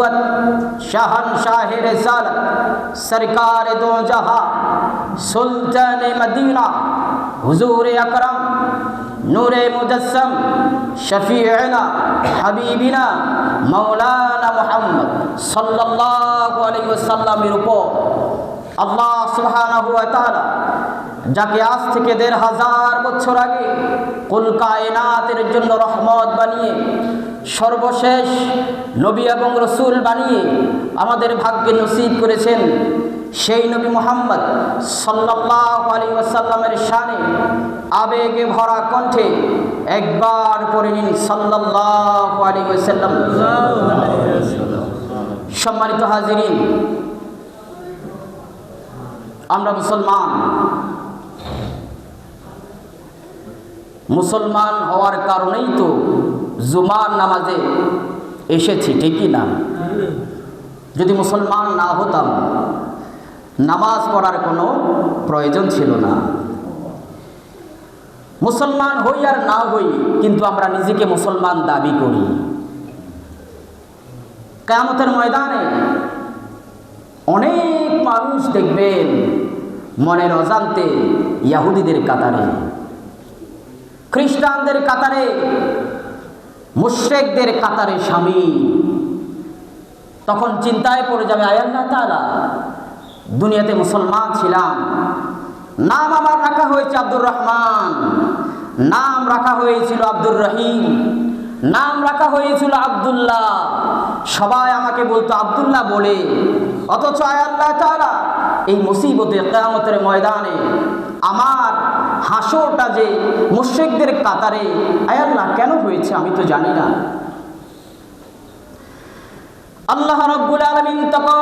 नबुव्वत शहंशाह रिसालत सरकार दो जहां सुल्तान मदीना हुजूर अकरम नूरे मुजस्सम शफीअना हबीबिना मौलाना मुहम्मद सल्लल्लाहु अलैहि वसल्लमेर উপর আল্লাহ সুবহানাহু ওয়া তাআলা যাকে আজ থেকে ১৫০০ বছর আগে কুল কায়নাতের জন্য রহমত বানিয়ে সর্বশেষ নবী এবং রাসূল বানিয়ে আমাদের ভাগ্যে নসিব করেছেন সেই নবী মুহাম্মদ সাল্লাল্লাহু আলাইহি ওয়াসাল্লামের শানে আবেগে ভরা কণ্ঠে একবার পড়ে নিন সাল্লাল্লাহু আলাইহি ওয়াসাল্লাম। সম্মানিত হাজিরিন, আমরা মুসলমান হওয়ার কারণেই তো জুমার নামাজে এসেছি, ঠিকই না? যদি মুসলমান না হতাম নামাজ পড়ার কোনো প্রয়োজন ছিল না। মুসলমান হই আর না হই, কিন্তু আমরা নিজেকে মুসলমান দাবি করি। কিয়ামতের ময়দানে অনেক মানুষ দেখবেন মনের অজান্তে ইহুদিদের কাতারে, খ্রিস্টানদের কাতারে, মুশরিকদের কাতারে শামিল। তখন চিন্তায় পড়ে যাবে, আয় আল্লাহ তাআলা, দুনিয়াতে মুসলমান ছিলাম, নাম আমার রাখা হয়েছে আব্দুর রহমান, নাম রাখা হয়েছিল আব্দুর রহিম, নাম রাখা হয়েছিল আব্দুল্লাহ, সবাই আমাকে বলতো আব্দুল্লাহ বলে। অথচ আয় আল্লাহ তাআলা, এই মুসিবতে কিয়ামতের ময়দানে আমার হাসরটা যে মুশরিকদের কাতারে, আয় আল্লাহ কেন হয়েছে আমি তো জানি না। আল্লাহ রাব্বুল আলামিন তখন